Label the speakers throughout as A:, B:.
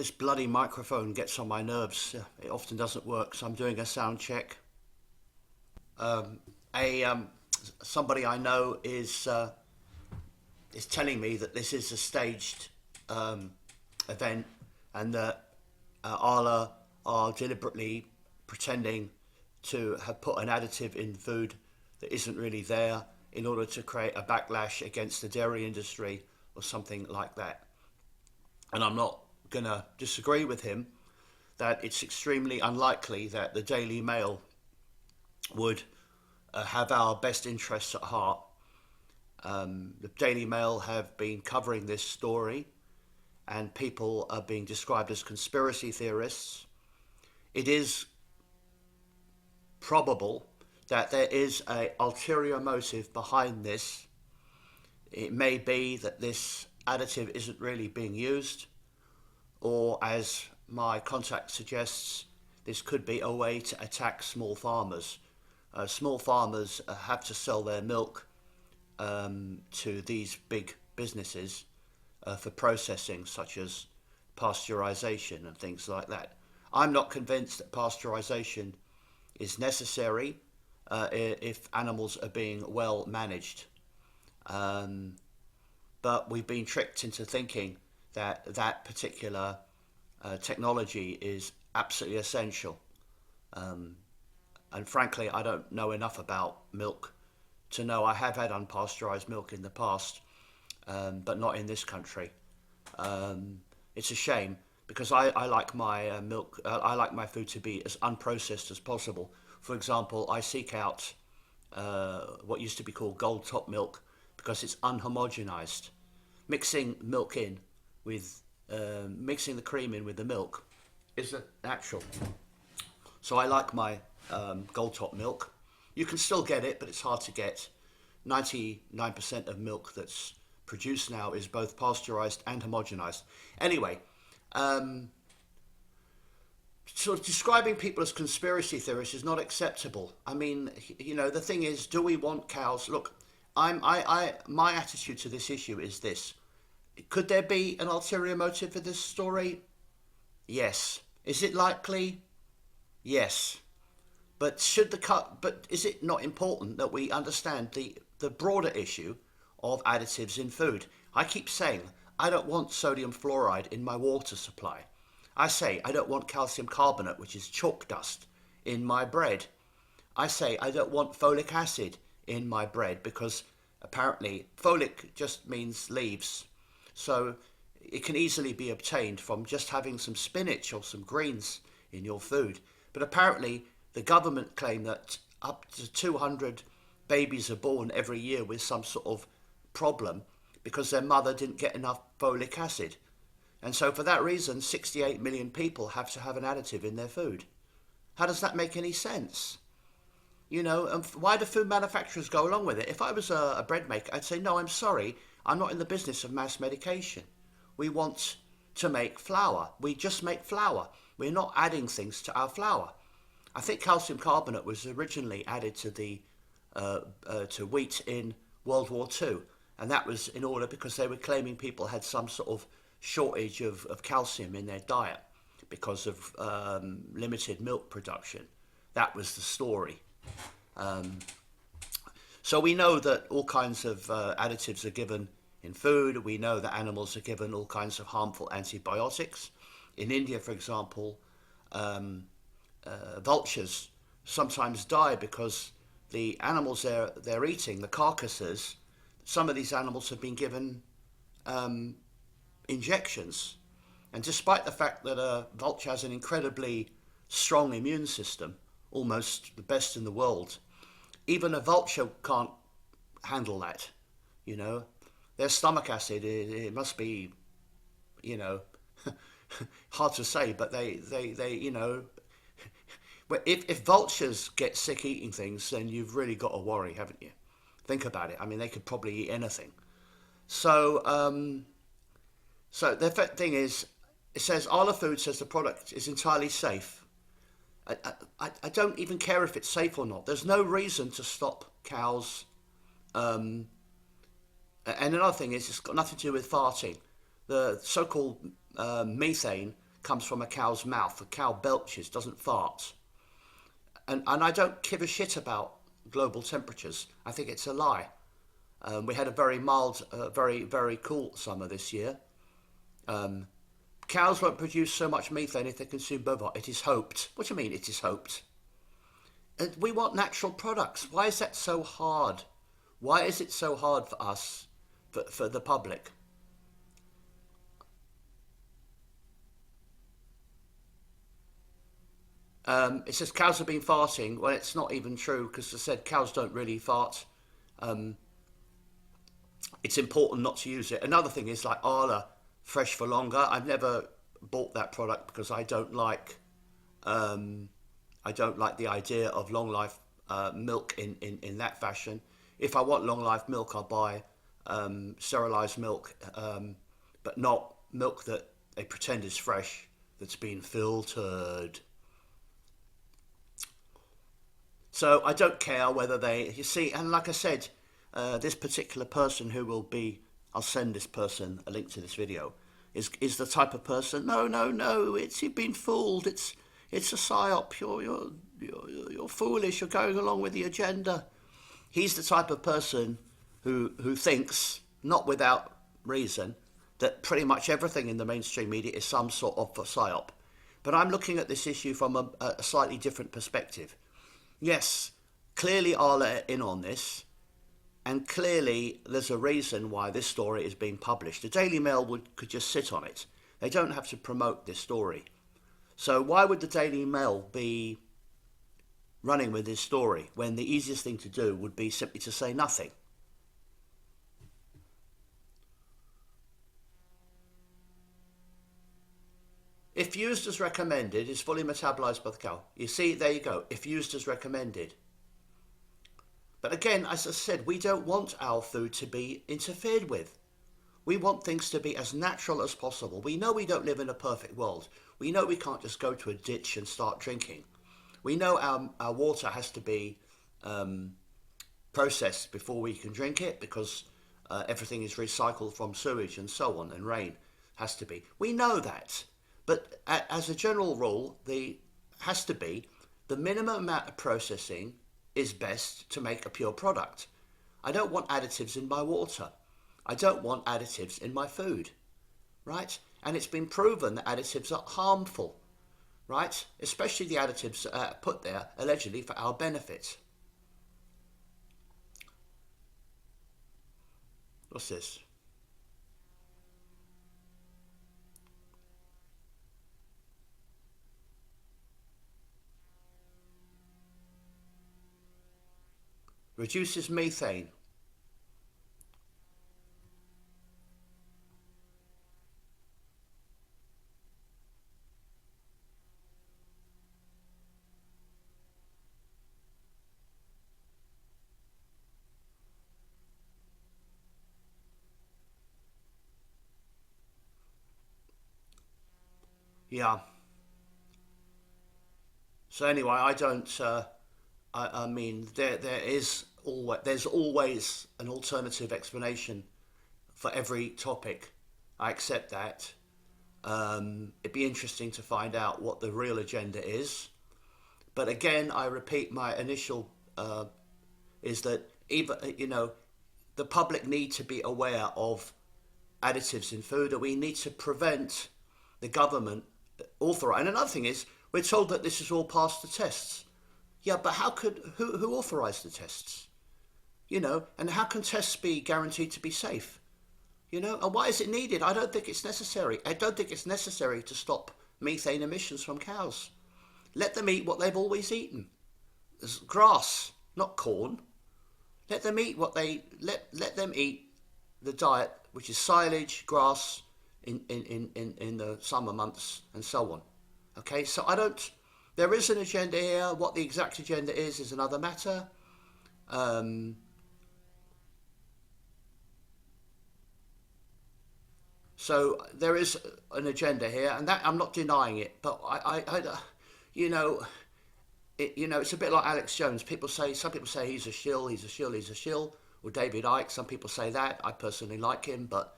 A: This bloody microphone gets on my nerves. It often doesn't work, so I'm doing a sound check. A Somebody I know is telling me that this is a staged event, and that Arla are deliberately pretending to have put an additive in food that isn't really there in order to create a backlash against the dairy industry or something like that. And I'm not going to disagree with him that it's extremely unlikely that the Daily Mail would have our best interests at heart. The Daily Mail have been covering this story, and people are being described as conspiracy theorists. It is probable that there is a ulterior motive behind this. It may be that this additive isn't really being used, or as my contact suggests, this could be a way to attack small farmers. Small farmers have to sell their milk to these big businesses for processing, such as pasteurization and things like that. I'm not convinced that pasteurization is necessary if animals are being well managed. But we've been tricked into thinking that that particular technology is absolutely essential. And frankly, I don't know enough about milk to know. I have had unpasteurized milk in the past, but not in this country. It's a shame because I like my milk. I like my food to be as unprocessed as possible. For example, I seek out what used to be called gold top milk because it's unhomogenized. Mixing milk in with mixing the cream in with the milk isn't natural. So I like my gold top milk. You can still get it, but it's hard to get. 99% of milk that's produced now is both pasteurized and homogenized. Anyway, sort of describing people as conspiracy theorists is not acceptable. I mean, you know, the thing is, do we want cows? Look, my attitude to this issue is this: could there be an ulterior motive for this story? Yes. Is it likely? Yes. But but is it not important that we understand the broader issue of additives in food? I keep saying I don't want sodium fluoride in my water supply. I say I don't want calcium carbonate, which is chalk dust, in my bread. I say I don't want folic acid in my bread because apparently folic just means leaves. So it can easily be obtained from just having some spinach or some greens in your food. But apparently the government claim that up to 200 babies are born every year with some sort of problem because their mother didn't get enough folic acid. And so for that reason, 68 million people have to have an additive in their food. How does that make any sense? You know, and why do food manufacturers go along with it? If I was a bread maker, I'd say, no, I'm sorry, I'm not in the business of mass medication. We want to make flour. We just make flour. We're not adding things to our flour. I think calcium carbonate was originally added to to wheat in World War II, and that was in order because they were claiming people had some sort of shortage of calcium in their diet because of limited milk production. That was the story. So we know that all kinds of additives are given in food. We know that animals are given all kinds of harmful antibiotics. In India, for example, vultures sometimes die because the animals they're eating, the carcasses, some of these animals have been given injections. And despite the fact that a vulture has an incredibly strong immune system, almost the best in the world, even a vulture can't handle that, you know. Their stomach acid, it must be, you know, hard to say, but they you know, if vultures get sick eating things, then you've really got to worry, haven't you? Think about it. I mean, they could probably eat anything. So, so the thing is, it says Arla Food says the product is entirely safe. I don't even care if it's safe or not. There's no reason to stop cows. And another thing is, it's got nothing to do with farting. The so-called methane comes from a cow's mouth. A cow belches, doesn't fart. And I don't give a shit about global temperatures. I think it's a lie. We had a very mild, very, very cool summer this year. Cows won't produce so much methane if they consume bovine. It is hoped. What do you mean it is hoped? We want natural products. Why is that so hard? Why is it so hard for us, for the public? It says cows have been farting. Well, it's not even true because I said cows don't really fart. It's important not to use it. Another thing is like Arla, fresh for longer. I've never bought that product because I don't like the idea of long life milk in that fashion. If I want long life milk, I'll buy sterilized milk, but not milk that they pretend is fresh, that's been filtered. So I don't care whether they, you see, and like I said, this particular person who will be, I'll send this person a link to this video, is the type of person, no, you've been fooled, it's a psyop, you're foolish, you're going along with the agenda. He's the type of person who thinks, not without reason, that pretty much everything in the mainstream media is some sort of psyop. But I'm looking at this issue from a slightly different perspective. Yes, clearly Arla are in on this, and clearly there's a reason why this story is being published. The Daily Mail could just sit on it. They don't have to promote this story. So why would the Daily Mail be running with this story when the easiest thing to do would be simply to say nothing? If used as recommended, is fully metabolized by the cow. You see, there you go. If used as recommended. But again, as I said, we don't want our food to be interfered with. We want things to be as natural as possible. We know we don't live in a perfect world. We know we can't just go to a ditch and start drinking. We know our water has to be processed before we can drink it because everything is recycled from sewage and so on, and rain has to be. We know that. But as a general rule, has to be the minimum amount of processing is best to make a pure product. I don't want additives in my water. I don't want additives in my food, right? And it's been proven that additives are harmful, right? Especially the additives put there allegedly for our benefit. What's this? Reduces methane. Yeah. So anyway, I don't. I mean, there's always an alternative explanation for every topic. I accept that. It'd be interesting to find out what the real agenda is. But again, I repeat my initial is that even the public need to be aware of additives in food, and we need to prevent the government authorize. And another thing is, we're told that this is all past the tests. Yeah, but who authorised the tests? And how can tests be guaranteed to be safe? And why is it needed? I don't think it's necessary. I don't think it's necessary to stop methane emissions from cows. Let them eat what they've always eaten. It's grass, not corn. Let them eat let them eat the diet, which is silage, grass in the summer months and so on. Okay, so there is an agenda here. What the exact agenda is another matter. So there is an agenda here, and that I'm not denying it. But you know, it's a bit like Alex Jones. Some people say he's a shill, he's a shill, he's a shill. Or David Icke. Some people say that. I personally like him, but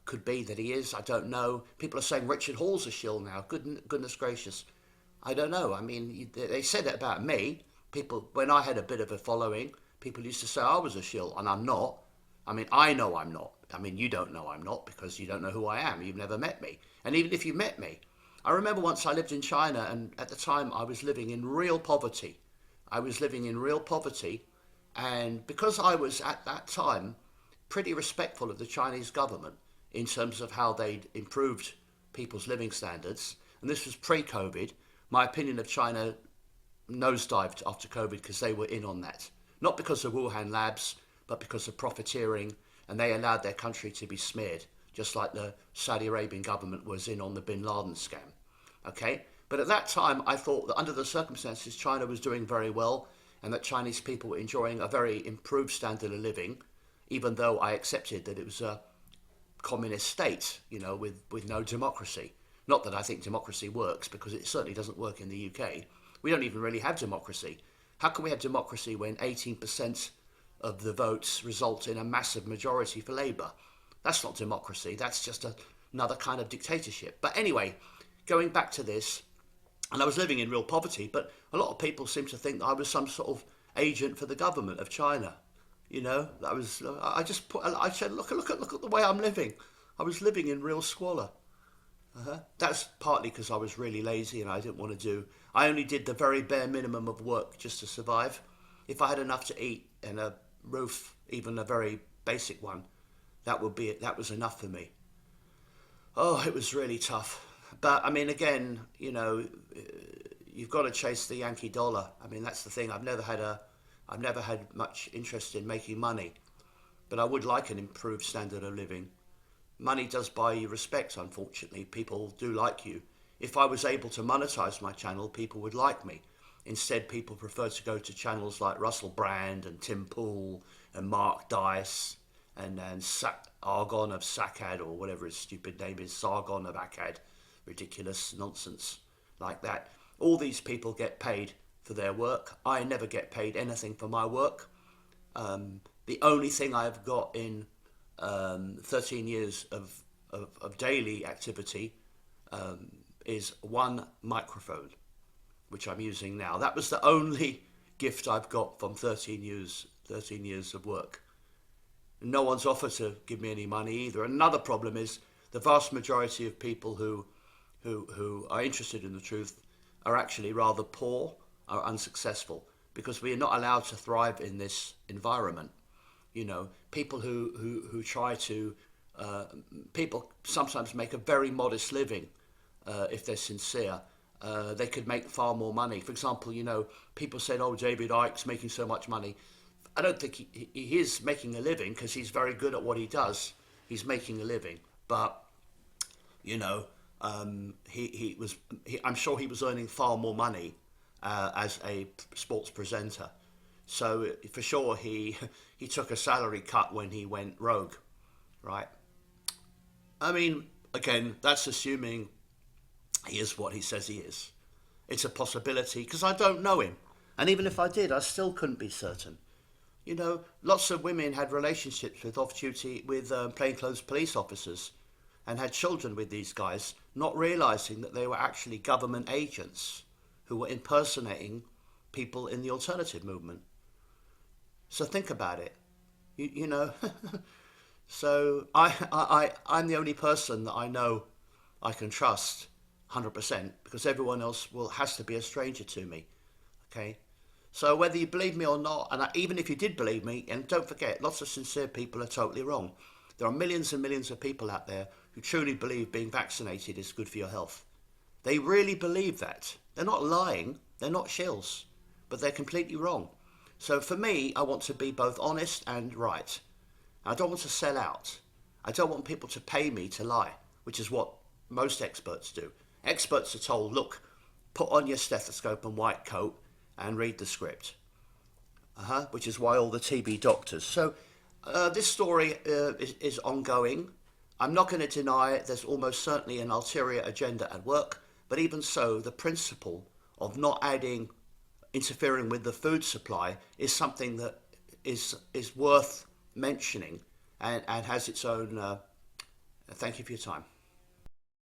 A: Could be that he is. I don't know. People are saying Richard Hall's a shill now. Goodness gracious. I don't know. I mean, they said it about me. People, when I had a bit of a following, people used to say I was a shill, and I'm not. I mean, I know I'm not. I mean, you don't know I'm not because you don't know who I am. You've never met me. And even if you met me, I remember once I lived in China, and at the time I was living in real poverty. I was living in real poverty, and because I was at that time pretty respectful of the Chinese government in terms of how they'd improved people's living standards, and this was pre-COVID, my opinion of China nosedived after COVID because they were in on that. Not because of Wuhan labs, but because of profiteering, and they allowed their country to be smeared, just like the Saudi Arabian government was in on the Bin Laden scam. Okay? But at that time, I thought that under the circumstances, China was doing very well, and that Chinese people were enjoying a very improved standard of living, even though I accepted that it was a communist state, with no democracy. Not that I think democracy works, because it certainly doesn't work in the UK. We don't even really have democracy. How can we have democracy when 18% of the votes result in a massive majority for Labour? That's not democracy. That's just another kind of dictatorship. But anyway, going back to this, and I was living in real poverty, but a lot of people seem to think that I was some sort of agent for the government of China. I said, look at the way I'm living. I was living in real squalor. That's partly because I was really lazy and I didn't want to do. I only did the very bare minimum of work just to survive. If I had enough to eat and a roof, even a very basic one, that would be it. That was enough for me. Oh, it was really tough. But I mean, again, you've got to chase the Yankee dollar. I mean, that's the thing. I've never had much interest in making money, but I would like an improved standard of living. Money does buy you respect, unfortunately. People do like you. If I was able to monetize my channel, people would like me. Instead, people prefer to go to channels like Russell Brand and Tim Pool and Mark Dice and Argon of Sakad, or whatever his stupid name is, Sargon of Akkad. Ridiculous nonsense like that. All these people get paid for their work. I never get paid anything for my work. The only thing I've got in 13 years of daily activity is one microphone, which I'm using now. That was the only gift I've got from 13 years of work. No one's offered to give me any money either. Another problem is the vast majority of people who are interested in the truth are actually rather poor, are unsuccessful, because we are not allowed to thrive in this environment. People who try to, people sometimes make a very modest living if they're sincere. They could make far more money. For example, people said, oh, David Icke's making so much money. I don't think he is making a living, because he's very good at what he does. He's making a living. But, I'm sure he was earning far more money as a sports presenter. So for sure he took a salary cut when he went rogue, right? I mean, again, that's assuming he is what he says he is. It's a possibility, because I don't know him. And even if I did, I still couldn't be certain. Lots of women had relationships with off-duty, with plainclothes police officers, and had children with these guys, not realising that they were actually government agents who were impersonating people in the alternative movement. So think about it. So I'm the only person that I know I can trust 100%, because everyone else has to be a stranger to me. Okay? So whether you believe me or not, and even if you did believe me, and don't forget, lots of sincere people are totally wrong. There are millions and millions of people out there who truly believe being vaccinated is good for your health. They really believe that. They're not lying, they're not shills, but they're completely wrong. So for me, I want to be both honest and right. I don't want to sell out. I don't want people to pay me to lie, which is what most experts do. Experts are told, look, put on your stethoscope and white coat and read the script. Which is why all the TB doctors. So this story is ongoing. I'm not going to deny there's almost certainly an ulterior agenda at work, but even so, the principle of not interfering with the food supply is something that is worth mentioning and has its own Thank you for your time.